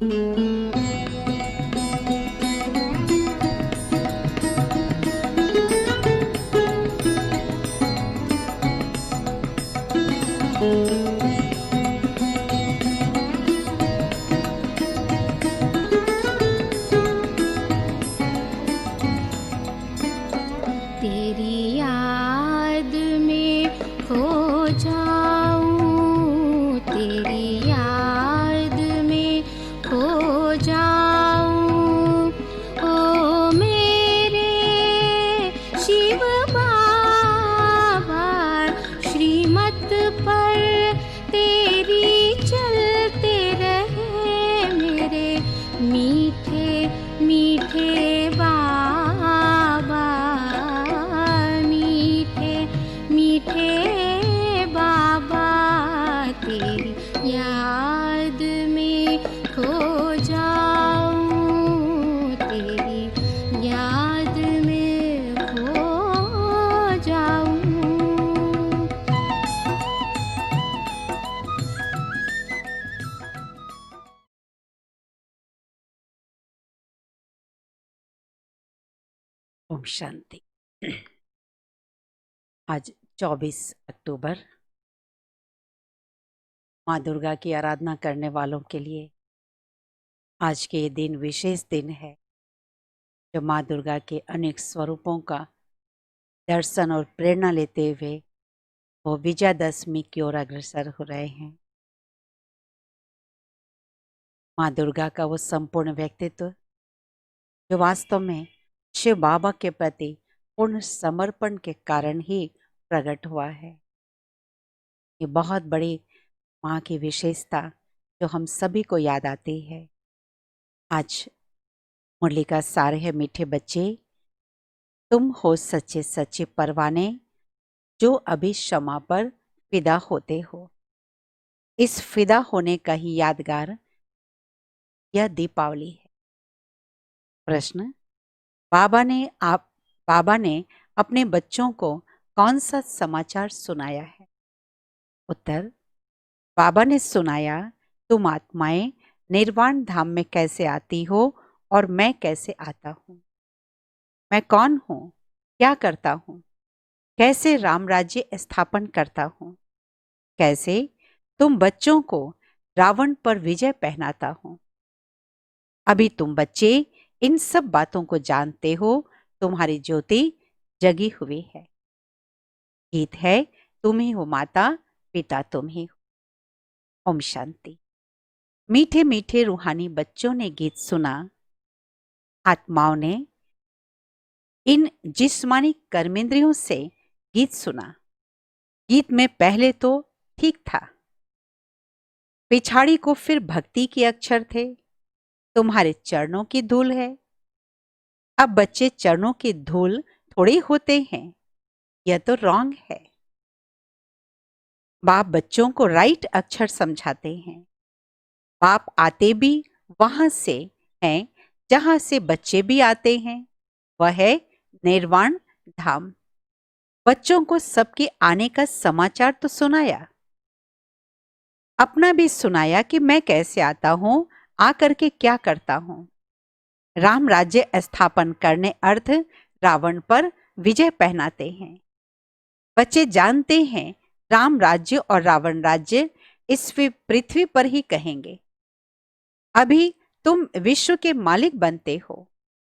तेरी याद में खो जाऊं, तेरी याद में खो जाऊं। ओ मेरे शिव बाबा, श्रीमत पर तेरी चलते रहे मेरे मीठे मीठे बाबा, मीठे मीठे बाबा। तेरी याद में खो जाऊं, तेरी याद में खो जाऊं। ओम शांति। आज 24 अक्टूबर माँ दुर्गा की आराधना करने वालों के लिए आज के ये दिन विशेष दिन है, जो माँ दुर्गा के अनेक स्वरूपों का दर्शन और प्रेरणा लेते हुए वो विजयादशमी की ओर अग्रसर हो रहे हैं। माँ दुर्गा का वो संपूर्ण व्यक्तित्व जो वास्तव में शिव बाबा के प्रति पूर्ण समर्पण के कारण ही प्रकट हुआ है। ये बहुत बड़ी माँ की विशेषता जो हम सभी को याद आती है। आज मुरली का सार है, मीठे बच्चे तुम हो सच्चे सच्चे परवाने, जो अभी क्षमा पर फिदा होते हो। इस फिदा होने का ही यादगार यह दीपावली है। प्रश्न, बाबा ने अपने बच्चों को कौन सा समाचार सुनाया है? उत्तर, बाबा ने सुनाया, तुम आत्माएं निर्वाण धाम में कैसे आती हो और मैं कैसे आता हूँ। मैं कौन हूँ, क्या करता हूँ, कैसे राम राज्य स्थापन करता हूँ, कैसे तुम बच्चों को रावण पर विजय पहनाता हूँ। अभी तुम बच्चे इन सब बातों को जानते हो, तुम्हारी ज्योति जगी हुई है। गीत है, तुम ही हो माता, पिता तुम ही हो। ओम शांति। मीठे मीठे रूहानी बच्चों ने गीत सुना। आत्माओं ने इन जिस्मानी कर्मेंद्रियों से गीत सुना। गीत में पहले तो ठीक था, पिछाड़ी को फिर भक्ति के अक्षर थे। तुम्हारे चरणों की धूल है। अब बच्चे चरणों की धूल थोड़े होते हैं, यह तो रॉन्ग है। बाप बच्चों को राइट अक्षर समझाते हैं। बाप आते भी वहां से हैं जहां से बच्चे भी आते हैं, वह है निर्वाण धाम। बच्चों को सबके आने का समाचार तो सुनाया, अपना भी सुनाया कि मैं कैसे आता हूं, आकर के क्या करता हूं। राम राज्य स्थापन करने अर्थ रावण पर विजय पहनाते हैं। बच्चे जानते हैं राम राज्य और रावण राज्य इस पृथ्वी पर ही कहेंगे। अभी तुम विश्व के मालिक बनते हो।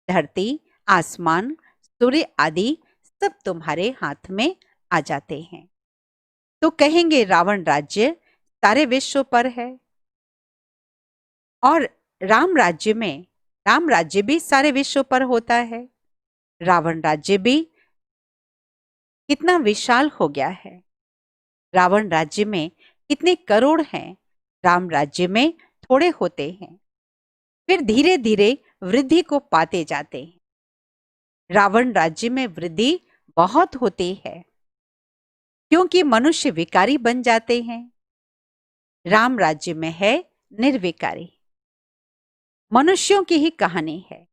धरती, आसमान, सूर्य आदि सब तुम्हारे हाथ में आ जाते हैं। तो कहेंगे रावण राज्य सारे विश्व पर है, और राम राज्य भी सारे विश्व पर होता है। रावण राज्य भी कितना विशाल हो गया है। रावण राज्य में कितने करोड़ हैं, राम राज्य में थोड़े होते हैं। फिर धीरे धीरे वृद्धि को पाते जाते हैं। रावण राज्य में वृद्धि बहुत होती है, क्योंकि मनुष्य विकारी बन जाते हैं। राम राज्य में है निर्विकारी। मनुष्यों की ही कहानी है।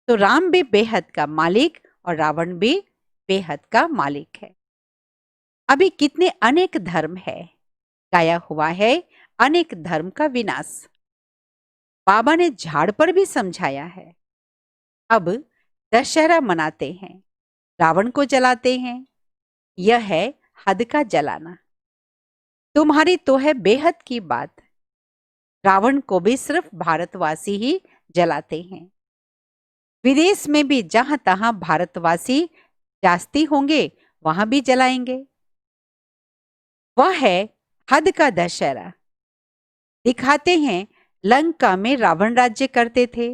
तो राम भी बेहद का मालिक और रावण भी बेहद का मालिक है। अभी कितने अनेक धर्म है, गाया हुआ है अनेक धर्म का विनाश। बाबा ने झाड़ पर भी समझाया है। अब दशहरा मनाते हैं, रावण को जलाते हैं। यह है हद का जलाना। तुम्हारी तो है बेहद की बात। रावण को भी सिर्फ भारतवासी ही जलाते हैं। विदेश में भी जहां तहां भारतवासी जास्ती होंगे वहां भी जलाएंगे। वह है हद का दशहरा। दिखाते हैं लंका में रावण राज्य करते थे,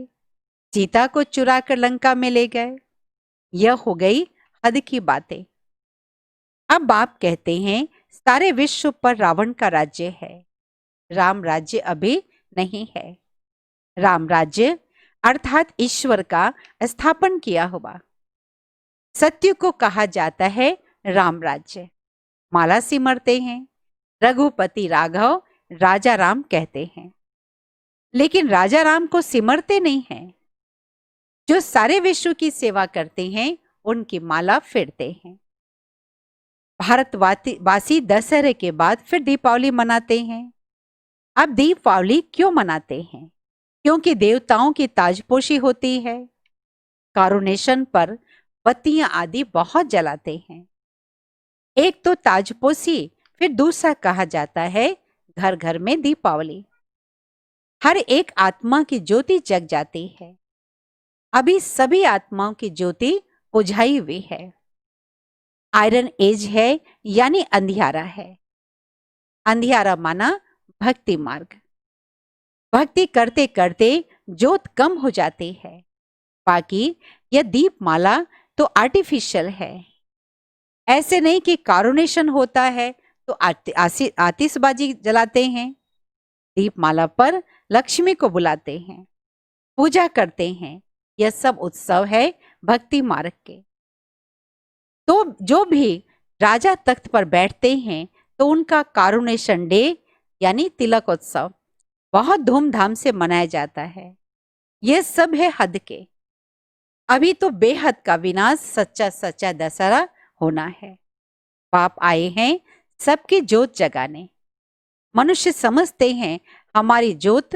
सीता को चुरा कर लंका में ले गए। यह हो गई हद की बातें। अब आप कहते हैं सारे विश्व पर रावण का राज्य है, राम राज्य अभी नहीं है। राम राज्य अर्थात ईश्वर का स्थापन किया हुआ सत्य को कहा जाता है राम राज्य। माला सिमरते हैं, रघुपति राघव राजा राम कहते हैं, लेकिन राजा राम को सिमरते नहीं हैं। जो सारे विश्व की सेवा करते हैं उनकी माला फिरते हैं। भारतवासी दशहरे के बाद फिर दीपावली मनाते हैं। अब दीपावली क्यों मनाते हैं? क्योंकि देवताओं की ताजपोशी होती है। कारुनेशन पर बत्तियां आदि बहुत जलाते हैं। एक तो ताजपोशी, फिर दूसरा कहा जाता है घर घर में दीपावली। हर एक आत्मा की ज्योति जग जाती है। अभी सभी आत्माओं की ज्योति बुझाई हुई है। आयरन एज है यानी अंधियारा है। अंधियारा माना भक्ति मार्ग। भक्ति करते करते ज्योत कम हो जाती है। बाकी यह दीपमाला तो आर्टिफिशियल है। ऐसे नहीं कि कारुनेशन होता है तो आतिशबाजी जलाते हैं। दीपमाला पर लक्ष्मी को बुलाते हैं, पूजा करते हैं। यह सब उत्सव है भक्ति मार्ग के। तो जो भी राजा तख्त पर बैठते हैं तो उनका कारुनेशन डे यानी तिलक उत्सव बहुत धूमधाम से मनाया जाता है। यह सब है हद के। अभी तो बेहद का विनाश सच्चा सच्चा दशहरा होना है। बाप आए हैं सबकी ज्योत जगाने। मनुष्य समझते हैं हमारी ज्योत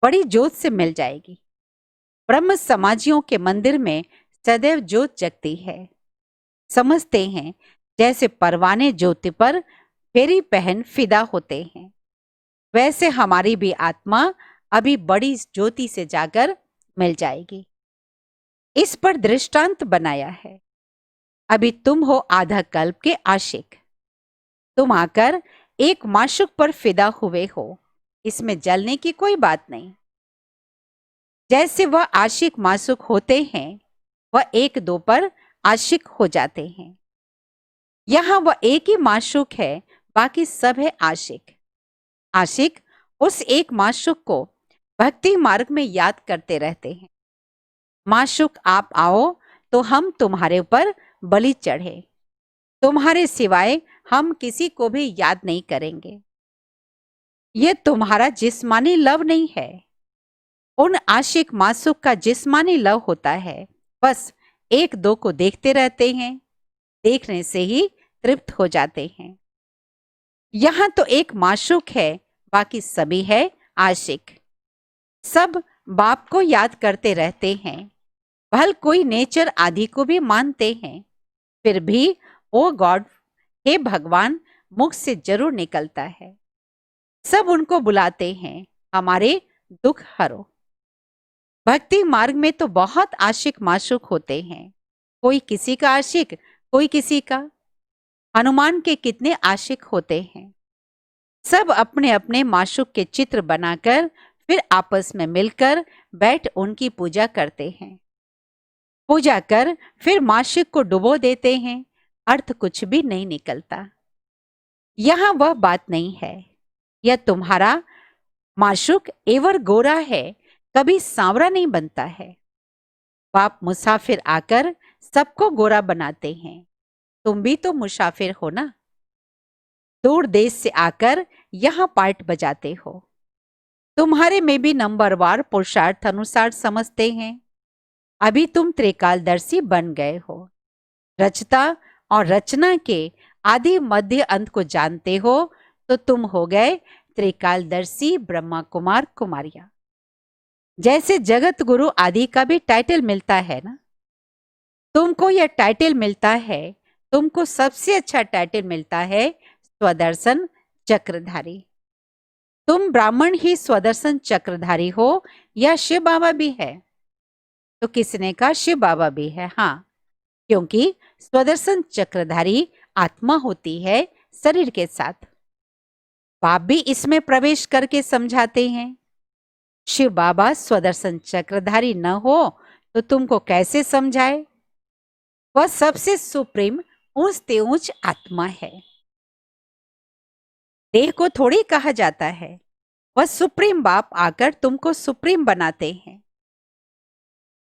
बड़ी ज्योत से मिल जाएगी। ब्रह्म समाजियों के मंदिर में सदैव ज्योत जगती है। समझते हैं जैसे परवाने ज्योति पर फेरी पहन फिदा होते हैं, वैसे हमारी भी आत्मा अभी बड़ी ज्योति से जाकर मिल जाएगी। इस पर दृष्टांत बनाया है। अभी तुम हो आधा कल्प के आशिक। तुम आकर एक माशूक पर फिदा हुए हो, इसमें जलने की कोई बात नहीं। जैसे वह आशिक माशूक होते हैं वह एक दो पर आशिक हो जाते हैं। यहां वह एक ही माशूक है, बाकी सब है आशिक। आशिक उस एक माशूक को भक्ति मार्ग में याद करते रहते हैं। माशूक आप आओ तो हम तुम्हारे ऊपर बलि चढ़े। तुम्हारे सिवाय हम किसी को भी याद नहीं करेंगे। यह तुम्हारा जिस्मानी लव नहीं है। उन आशिक माशूक का जिस्मानी लव होता है। बस एक दो को देखते रहते हैं, देखने से ही तृप्त हो जाते हैं। यहां तो एक माशूक है, बाकी सभी है आशिक। सब बाप को याद करते रहते हैं। भल कोई नेचर आदि को भी मानते हैं, फिर भी ओ गॉड, हे भगवान, मुख से जरूर निकलता है। सब उनको बुलाते हैं, हमारे दुख हरो। भक्ति मार्ग में तो बहुत आशिक माशूक होते हैं। कोई किसी का आशिक, कोई किसी का। हनुमान के कितने आशिक होते हैं। सब अपने अपने माशूक के चित्र बनाकर फिर आपस में मिलकर बैठ उनकी पूजा करते हैं। पूजा कर फिर माशूक को डुबो देते हैं, अर्थ कुछ भी नहीं निकलता। यहां वह बात नहीं है। यह तुम्हारा माशूक एवर गोरा है, कभी सांवरा नहीं बनता है। बाप मुसाफिर आकर सबको गोरा बनाते हैं। तुम भी तो मुसाफिर हो ना। दूर देश से आकर यहां पार्ट बजाते हो। तुम्हारे में भी नंबरवार पुरुषार्थ अनुसार समझते हैं। अभी तुम त्रिकालदर्शी बन गए हो। रचता और रचना के आदि मध्य अंत को जानते हो तो तुम हो गए त्रिकालदर्शी ब्रह्मा कुमार कुमारियां। जैसे जगत गुरु आदि का भी टाइटल मिलता है ना, तुमको यह टाइटल मिलता है, तुमको सबसे अच्छा टाइटल मिलता है स्वदर्शन चक्रधारी। तुम ब्राह्मण ही स्वदर्शन चक्रधारी हो या शिव बाबा भी है? तो किसने कहा शिव बाबा भी है? हाँ, क्योंकि स्वदर्शन चक्रधारी आत्मा होती है शरीर के साथ। बाप भी इसमें प्रवेश करके समझाते हैं। शिव बाबा स्वदर्शन चक्रधारी न हो तो तुमको कैसे समझाए? वह सबसे सुप्रीम ऊंचते ऊंच आत्मा है। देह को थोड़ी कहा जाता है। वह सुप्रीम बाप आकर तुमको सुप्रीम बनाते हैं।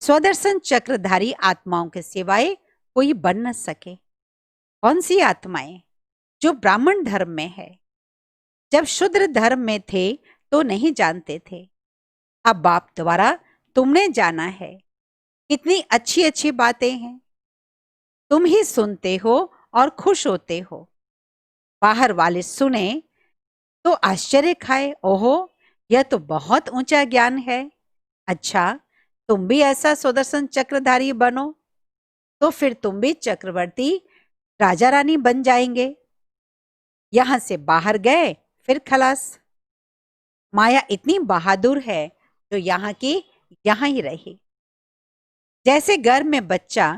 स्वदर्शन चक्रधारी आत्माओं के सिवाय कोई बन न सके। कौन सी आत्माएं? जो ब्राह्मण धर्म में है। जब शूद्र धर्म में थे तो नहीं जानते थे, अब बाप द्वारा तुमने जाना है। कितनी अच्छी अच्छी बातें हैं, तुम ही सुनते हो और खुश होते हो। बाहर वाले सुने तो आश्चर्य खाए, ओहो यह तो बहुत ऊंचा ज्ञान है। अच्छा, तुम भी ऐसा सुदर्शन चक्रधारी बनो तो फिर तुम भी चक्रवर्ती राजा रानी बन जाएंगे। यहां से बाहर गए फिर खलास। माया इतनी बहादुर है जो यहाँ की यहाँ ही रही। जैसे घर में बच्चा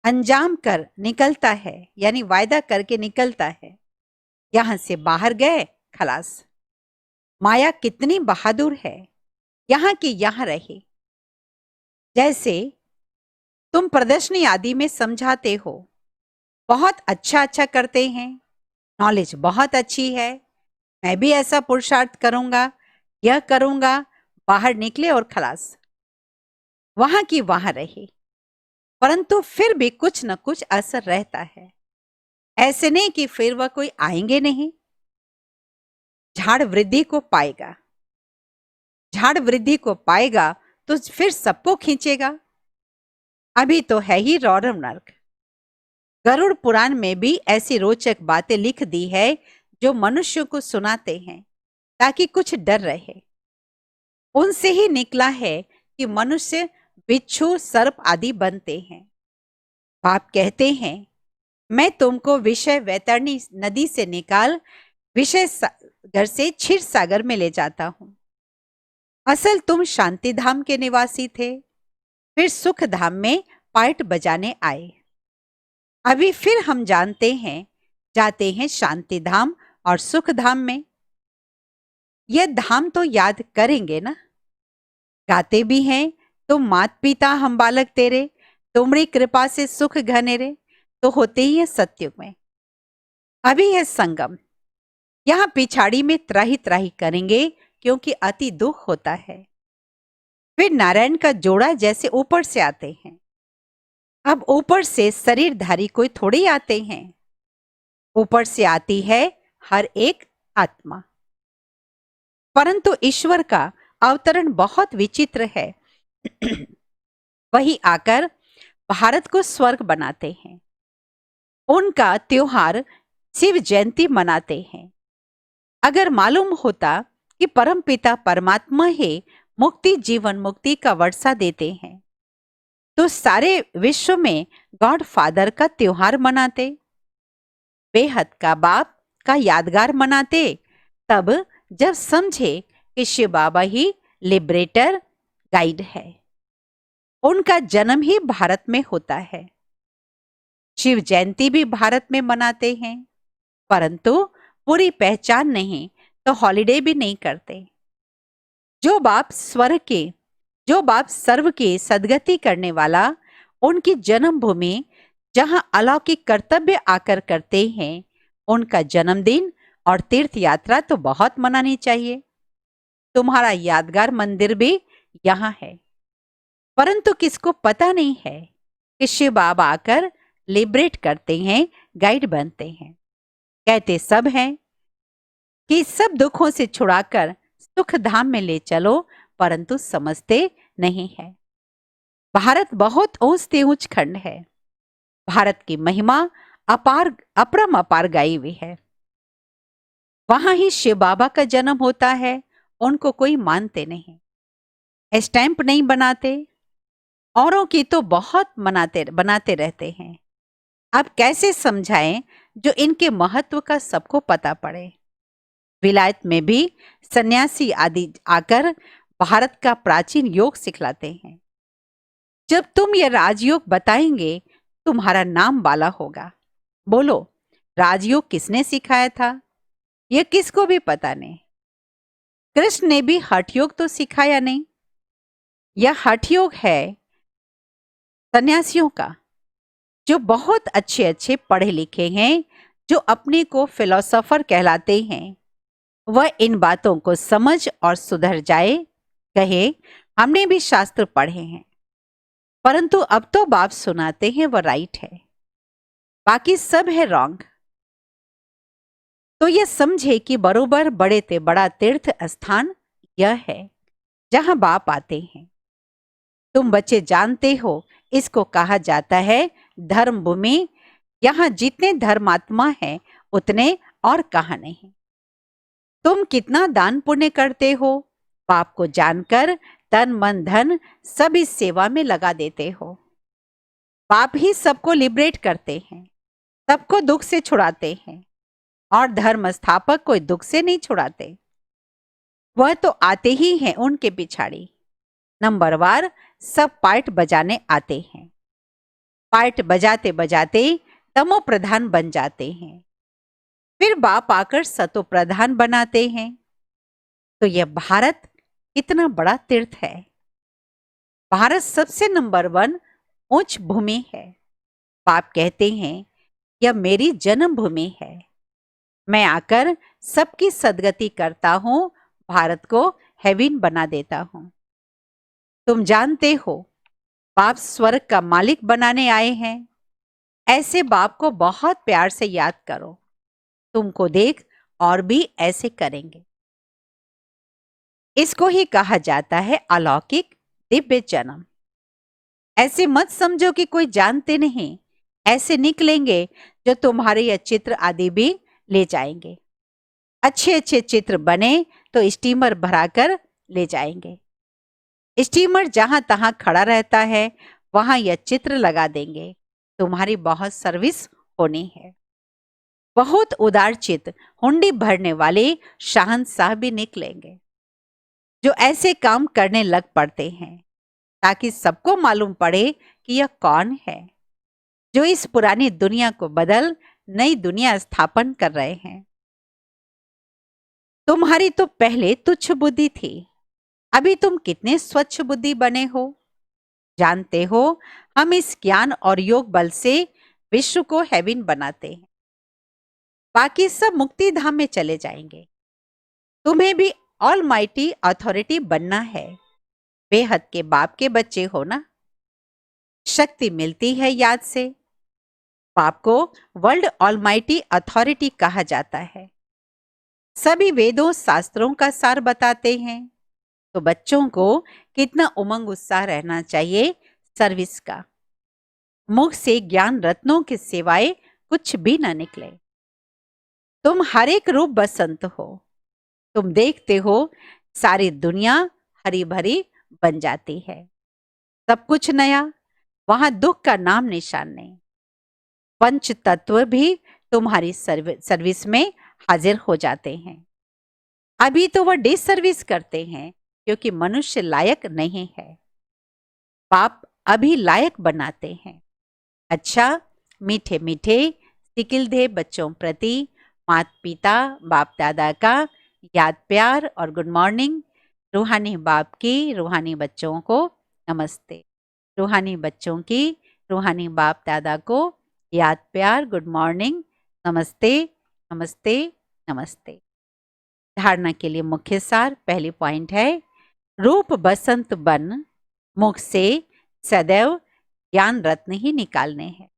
अंजाम कर निकलता है, यानी वायदा करके निकलता है, यहां से बाहर गए खलास। माया कितनी बहादुर है, यहाँ की यहाँ रही। जैसे तुम प्रदर्शनी आदि में समझाते हो, बहुत अच्छा अच्छा करते हैं, नॉलेज बहुत अच्छी है, मैं भी ऐसा पुरुषार्थ करूंगा, यह करूंगा, बाहर निकले और खलास। वहां की वहां रही, परंतु फिर भी कुछ न कुछ असर रहता है। ऐसे नहीं कि फिर वह कोई आएंगे नहीं। झाड़ वृद्धि को पाएगा, झाड़ वृद्धि को पाएगा तो फिर सबको खींचेगा। अभी तो है ही रौरव नर्क। गरुड़ पुराण में भी ऐसी रोचक बातें लिख दी है जो मनुष्यों को सुनाते हैं ताकि कुछ डर रहे। उनसे ही निकला है कि मनुष्य बिच्छू सर्प आदि बनते हैं। बाप कहते हैं, मैं तुमको विषय वैतरणी नदी से निकाल विषय घर से क्षीर सागर में ले जाता हूं। असल तुम शांति धाम के निवासी थे, फिर सुख धाम में पाइट बजाने आए। अभी फिर हम जानते हैं, जाते हैं शांति धाम और सुख धाम में। यह धाम तो याद करेंगे ना? गाते भी हैं, तुम मात पिता हम बालक तेरे, तुमरी कृपा से सुख घनेरे, तो होते ही है सत्युग में। अभी है संगम, यहां पिछाड़ी में त्राही त्राही करेंगे क्योंकि अति दुख होता है। फिर नारायण का जोड़ा जैसे ऊपर से आते हैं। अब ऊपर से शरीरधारी कोई थोड़े आते हैं, ऊपर से आती है हर एक आत्मा। परंतु ईश्वर का अवतरण बहुत विचित्र है। वही आकर भारत को स्वर्ग बनाते हैं। उनका त्योहार शिव जयंती मनाते हैं। अगर मालूम होता कि परमपिता परमात्मा ही मुक्ति जीवन मुक्ति का वर्षा देते हैं तो सारे विश्व में गॉड फादर का त्योहार मनाते, बेहद का बाप का यादगार मनाते। तब जब समझे कि शिव बाबा ही लिबरेटर गाइड है, उनका जन्म ही भारत में होता है। शिव जयंती भी भारत में मनाते हैं, परंतु पूरी पहचान नहीं तो हॉलिडे भी नहीं करते। जो बाप स्वर्ग के, जो बाप सर्व के सदगति करने वाला, उनकी जन्मभूमि जहां अलौकिक कर्तव्य आकर करते हैं, उनका जन्मदिन और तीर्थ यात्रा तो बहुत मनानी चाहिए। तुम्हारा यादगार मंदिर भी यहाँ है, परंतु किसको पता नहीं है कि शिव बाबा आकर लिबरेट करते हैं, गाइड बनते हैं। कहते सब हैं कि सब दुखों से छुड़ाकर सुख धाम में ले चलो, परंतु समझते नहीं है। भारत बहुत ऊंच ऊंच खंड है। भारत की महिमा अपार अपरम अपार गाई हुई है। वहां ही शिव बाबा का जन्म होता है, उनको कोई मानते नहीं। स्टैंप नहीं बनाते, औरों की तो बहुत बनाते रहते हैं। अब कैसे समझाएं जो इनके महत्व का सबको पता पड़े। विलायत में भी सन्यासी आदि आकर भारत का प्राचीन योग सिखलाते हैं। जब तुम ये राजयोग बताएंगे, तुम्हारा नाम बाला होगा। बोलो, राजयोग किसने सिखाया था? यह किसको भी पता नहीं। कृष्ण ने भी हठ योग तो सिखाया नहीं। यह हठ योग है सन्यासियों का, जो बहुत अच्छे अच्छे पढ़े लिखे हैं, जो अपने को फिलोसोफर कहलाते हैं। वह इन बातों को समझ और सुधर जाए, कहे हमने भी शास्त्र पढ़े हैं, परंतु अब तो बाप सुनाते हैं वह राइट है, बाकी सब है रॉन्ग। तो यह समझे कि बरोबर बड़े ते बड़ा तीर्थ स्थान यह है जहां बाप आते हैं। तुम बच्चे जानते हो, इसको कहा जाता है धर्म भूमि। यहां जितने धर्मात्मा हैं उतने और कहां नहीं। तुम कितना दान पुण्य करते हो, बाप को जानकर तन मन धन सब इस सेवा में लगा देते हो। बाप ही सबको लिबरेट करते हैं, सबको दुख से छुड़ाते हैं, और धर्म स्थापक कोई दुख से नहीं छुड़ाते। वह तो आते ही हैं उनके पिछाड़ी। नंबरवार सब पार्ट बजाने आते हैं। पार्ट बजाते बजाते तमो प्रधान बन जाते हैं, फिर बाप आकर सतो प्रधान बनाते हैं। तो यह भारत इतना बड़ा तीर्थ है। भारत सबसे नंबर 1 उच्च भूमि है। बाप कहते हैं यह मेरी जन्म भूमि है। मैं आकर सबकी सदगति करता हूं, भारत को हेवन बना देता हूं। तुम जानते हो बाप स्वर्ग का मालिक बनाने आए हैं। ऐसे बाप को बहुत प्यार से याद करो, तुमको देख और भी ऐसे करेंगे। इसको ही कहा जाता है अलौकिक दिव्य जन्म। ऐसे मत समझो कि कोई जानते नहीं, ऐसे निकलेंगे जो तुम्हारे यह चित्र आदि भी ले जाएंगे। अच्छे अच्छे चित्र बने तो स्टीमर भराकर ले जाएंगे। स्टीमर जहां तहां खड़ा रहता है, वहां यह चित्र लगा देंगे। तुम्हारी बहुत सर्विस होनी है। बहुत उदार चित्त हुंडी भरने वाले शहंशाह भी निकलेंगे, जो ऐसे काम करने लग पड़ते हैं ताकि सबको मालूम पड़े कि यह कौन है, जो इस पुरानी दुनिया को बदल नई दुनिया स्थापन कर रहे हैं। तुम्हारी तो पहले तुच्छ बुद्धि थी, अभी तुम कितने स्वच्छ बुद्धि बने हो। जानते हो, हम इस ज्ञान और योग बल से विश्व को हेवन बनाते हैं। बाकी सब मुक्ति धाम में चले जाएंगे। तुम्हें भी ऑलमाइटी अथॉरिटी बनना है। बेहद के बाप के बच्चे हो ना। शक्ति मिलती है याद से। बाप को वर्ल्ड ऑलमाइटी अथॉरिटी कहा जाता है। सभी वेदों शास्त्रों का सार बताते हैं। तो बच्चों को कितना उमंग उत्साह रहना चाहिए सर्विस का। मुख से ज्ञान रत्नों के सिवाय कुछ भी न निकले। तुम हर एक रूप बसंत हो। तुम देखते हो सारी दुनिया हरी भरी बन जाती है, सब कुछ नया, वहां दुख का नाम निशान नहीं। पंच तत्व भी तुम्हारी सर्विस में हाजिर हो जाते हैं। अभी तो वह डिस सर्विस करते हैं क्योंकि मनुष्य लायक नहीं है। बाप अभी लायक बनाते हैं। अच्छा, मीठे मीठे सिकिलधे बच्चों प्रति माता पिता बाप दादा का याद प्यार और गुड मॉर्निंग। रूहानी बाप की रूहानी बच्चों को नमस्ते। रूहानी बच्चों की रूहानी बाप दादा को याद प्यार गुड मॉर्निंग, नमस्ते नमस्ते नमस्ते। धारणा के लिए मुख्य सार। पहली पॉइंट है, रूप बसंत बन, मुख से सदैव ज्ञान रत्न ही निकालने हैं।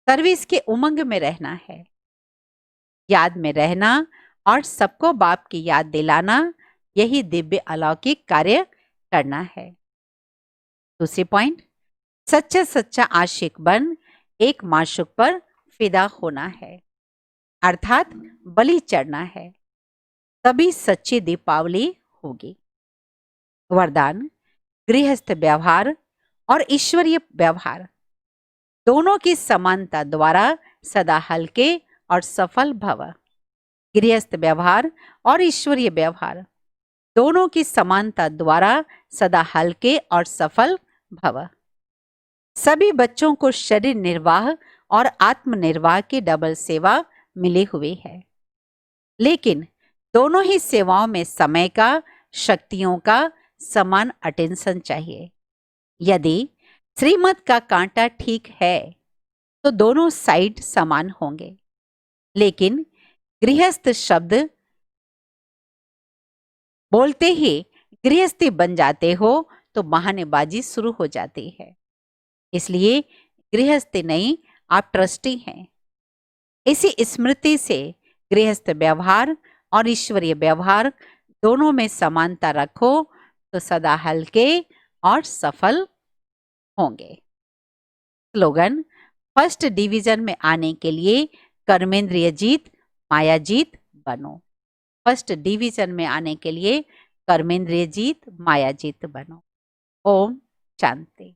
सर्विस के उमंग में रहना है, याद में रहना और सबको बाप की याद दिलाना, यही दिव्य अलौकिक कार्य करना है। दूसरी पॉइंट, सच्चा सच्चा आशिक बन एक माशूक पर फिदा होना है, अर्थात बलि चढ़ना है, तभी सच्ची दीपावली होगी। वरदान, गृहस्थ व्यवहार और ईश्वरीय व्यवहार दोनों की समानता द्वारा सदा हल्के और सफल भव। गृहस्थ व्यवहार और ईश्वरीय व्यवहार दोनों की समानता द्वारा सदा हल्के और सफल भव। सभी बच्चों को शरीर निर्वाह और आत्मनिर्वाह की डबल सेवा मिली हुई है, लेकिन दोनों ही सेवाओं में समय का, शक्तियों का समान अटेंशन चाहिए। यदि श्रीमत का कांटा ठीक है तो दोनों साइड समान होंगे, लेकिन गृहस्थ शब्द बोलते ही गृहस्थी बन जाते हो तो बहानेबाजी शुरू हो जाती है। इसलिए गृहस्थी नहीं, आप ट्रस्टी हैं। इसी स्मृति से गृहस्थ व्यवहार और ईश्वरीय व्यवहार दोनों में समानता रखो तो सदा हल्के और सफल होंगे। स्लोगन, फर्स्ट डिवीजन में आने के लिए कर्मेंद्रिय जीत माया जीत बनो। फर्स्ट डिवीजन में आने के लिए कर्मेंद्रिय जीत माया जीत बनो। ओम शांति।